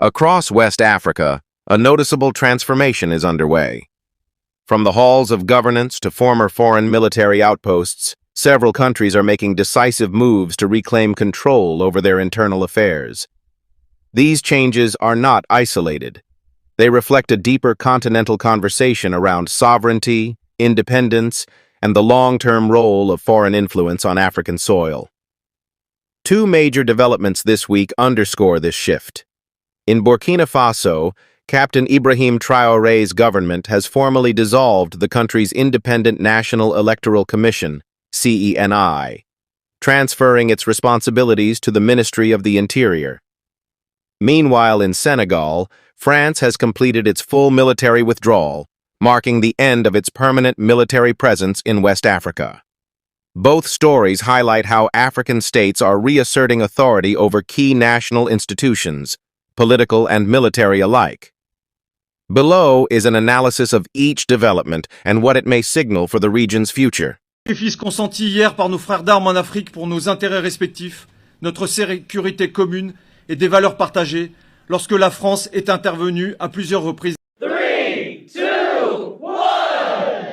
Across West Africa, a noticeable transformation is underway. From the halls of governance to former foreign military outposts, several countries are making decisive moves to reclaim control over their internal affairs. These changes are not isolated. They reflect a deeper continental conversation around sovereignty, independence, and the long-term role of foreign influence on African soil. Two major developments this week underscore this shift. In Burkina Faso, Captain Ibrahim Traoré's government has formally dissolved the country's Independent National Electoral Commission, CENI, transferring its responsibilities to the Ministry of the Interior. Meanwhile, in Senegal, France has completed its full military withdrawal, marking the end of its permanent military presence in West Africa. Both stories highlight how African states are reasserting authority over key national institutions, political and military alike. Below is an analysis of each development and what it may signal for the region's future. Sacrifice consenti hier par nos frères d'armes en Afrique pour nos intérêts respectifs, notre sécurité commune et des valeurs partagées, lorsque la France est intervenue à plusieurs reprises. 3, 2,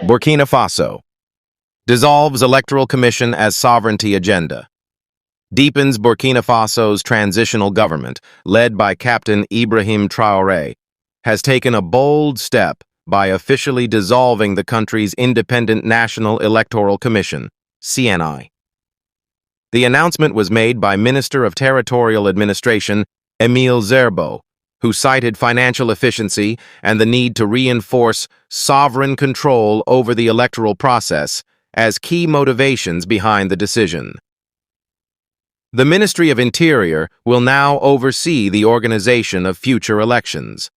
1. Burkina Faso dissolves Electoral Commission as sovereignty agenda. Deepens Burkina Faso's transitional government, led by Captain Ibrahim Traoré, has taken a bold step by officially dissolving the country's Independent National Electoral Commission, CNI. The announcement was made by Minister of Territorial Administration Émile Zerbo, who cited financial efficiency and the need to reinforce sovereign control over the electoral process as key motivations behind the decision. The Ministry of Interior will now oversee the organization of future elections.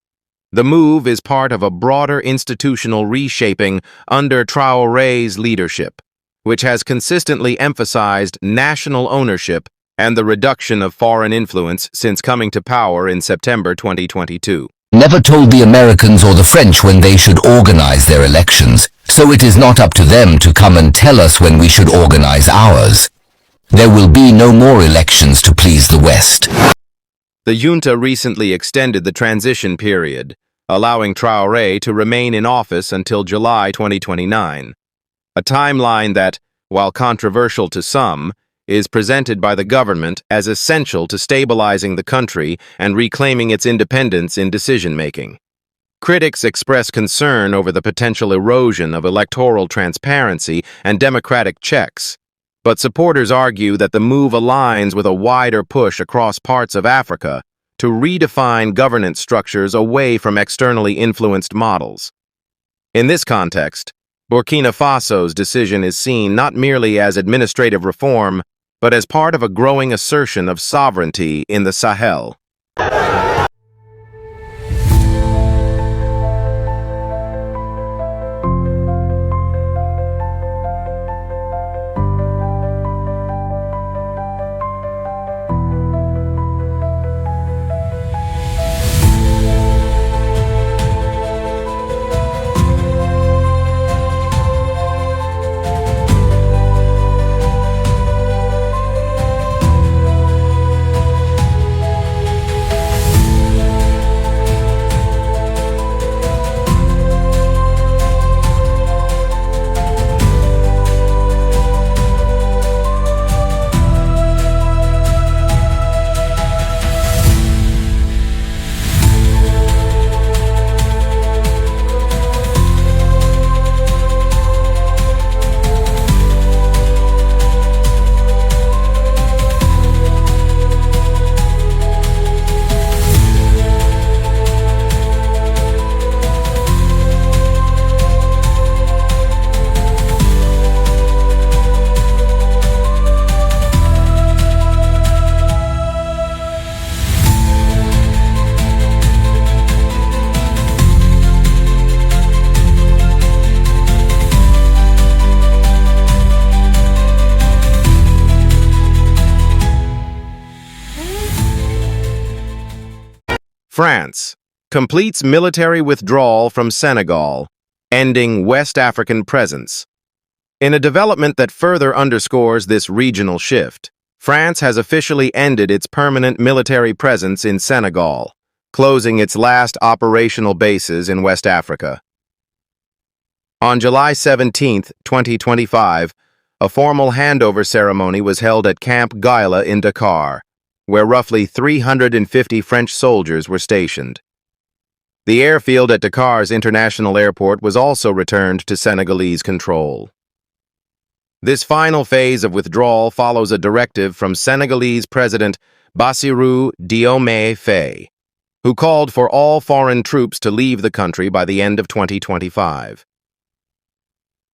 The move is part of a broader institutional reshaping under Traoré's leadership, which has consistently emphasized national ownership and the reduction of foreign influence since coming to power in September 2022. Never told the Americans or the French when they should organize their elections, so it is not up to them to come and tell us when we should organize ours. There will be no more elections to please the West. The junta recently extended the transition period, allowing Traoré to remain in office until July 2029, a timeline that, while controversial to some, is presented by the government as essential to stabilizing the country and reclaiming its independence in decision-making. Critics express concern over the potential erosion of electoral transparency and democratic checks, but supporters argue that the move aligns with a wider push across parts of Africa to redefine governance structures away from externally influenced models. In this context, Burkina Faso's decision is seen not merely as administrative reform, but as part of a growing assertion of sovereignty in the Sahel. France completes military withdrawal from Senegal, ending West African presence. In a development that further underscores this regional shift, France has officially ended its permanent military presence in Senegal, closing its last operational bases in West Africa. On July 17, 2025, a formal handover ceremony was held at Camp Guyla in Dakar, where roughly 350 French soldiers were stationed. The airfield at Dakar's international airport was also returned to Senegalese control. This final phase of withdrawal follows a directive from Senegalese President Bassirou Diomaye Faye, who called for all foreign troops to leave the country by the end of 2025.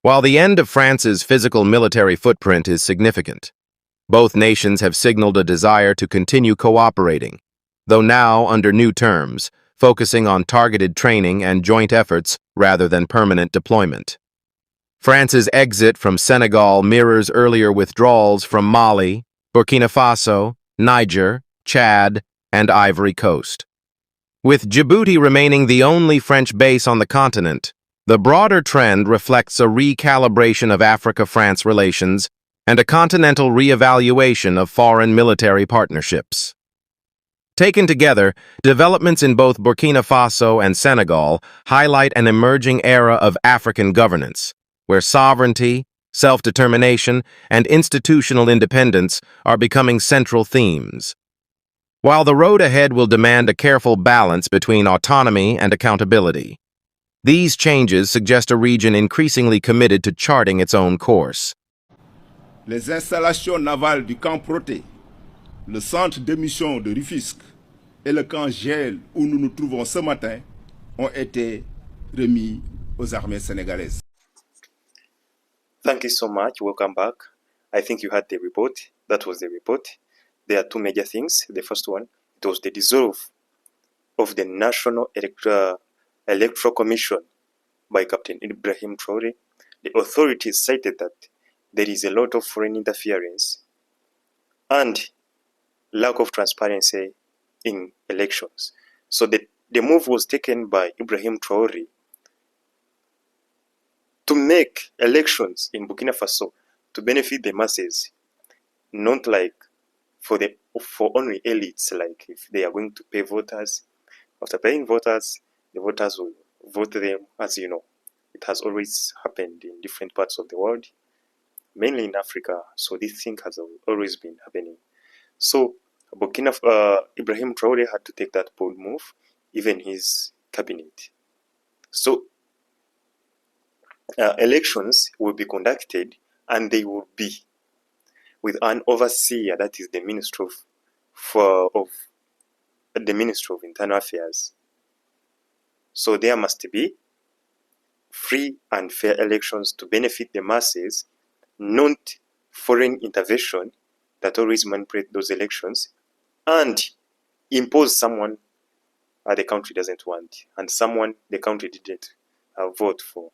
While the end of France's physical military footprint is significant, both nations have signaled a desire to continue cooperating, though now under new terms, focusing on targeted training and joint efforts rather than permanent deployment. France's exit from Senegal mirrors earlier withdrawals from Mali, Burkina Faso, Niger, Chad, and Ivory Coast. With Djibouti remaining the only French base on the continent, the broader trend reflects a recalibration of Africa-France relations and a continental re-evaluation of foreign military partnerships. Taken together, developments in both Burkina Faso and Senegal highlight an emerging era of African governance, where sovereignty, self-determination, and institutional independence are becoming central themes. While the road ahead will demand a careful balance between autonomy and accountability, these changes suggest a region increasingly committed to charting its own course. Les installations navales du camp Proté, le centre d'émission de Rufisque et le camp Gel où nous nous trouvons ce matin ont été remis aux armées sénégalaises. Thank you so much. Welcome back. I think you had the report. That was the report. There are two major things. The first one, it was the dissolve of the National Electoral Commission by Captain Ibrahim Traoré. The authorities cited that there is a lot of foreign interference and lack of transparency in elections. So the move was taken by Ibrahim Traoré to make elections in Burkina Faso to benefit the masses, not like for only elites, like if they are going to pay voters. After paying voters, the voters will vote them, as you know. It has always happened in different parts of the world, mainly in Africa, so this thing has always been happening. So Ibrahim Traoré had to take that bold move, even his cabinet. So elections will be conducted, and they will be with an overseer, that is the Minister of Internal Affairs. So there must be free and fair elections to benefit the masses, not foreign intervention that always manipulate those elections and impose someone the country doesn't want and someone the country didn't vote for.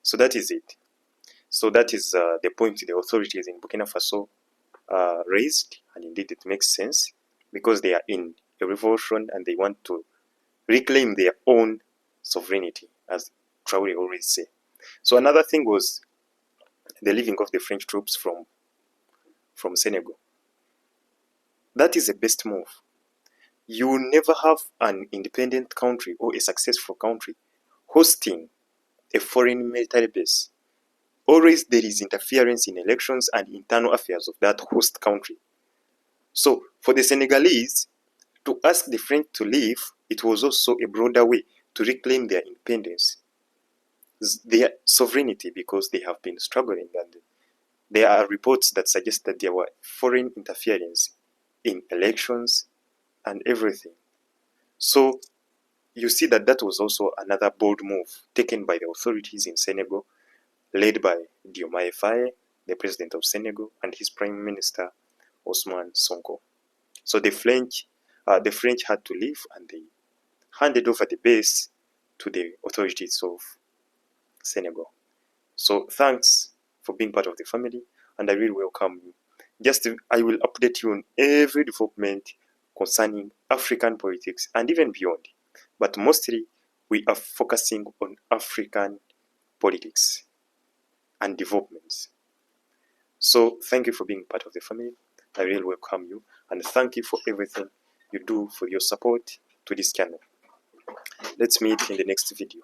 So that is it. So that is the point the authorities in Burkina Faso raised, and indeed it makes sense because they are in a revolution and they want to reclaim their own sovereignty, as Traore always say. So another thing was the leaving of the French troops from Senegal. That is the best move. You will never have an independent country or a successful country hosting a foreign military base. Always there is interference in elections and internal affairs of that host country. So for the Senegalese to ask the French to leave, it was also a broader way to reclaim their independence, their sovereignty, because they have been struggling, and there are reports that suggest that there were foreign interference in elections and everything. So you see that that was also another bold move taken by the authorities in Senegal, led by Diomaye Faye, the president of Senegal, and his prime minister, Ousmane Sonko. So the French had to leave, and they handed over the base to the authorities of Senegal. So thanks for being part of the family, and I really welcome you. I will update you on every development concerning African politics and even beyond. But mostly, we are focusing on African politics and developments. So thank you for being part of the family. I really welcome you, and thank you for everything you do for your support to this channel. Let's meet in the next video.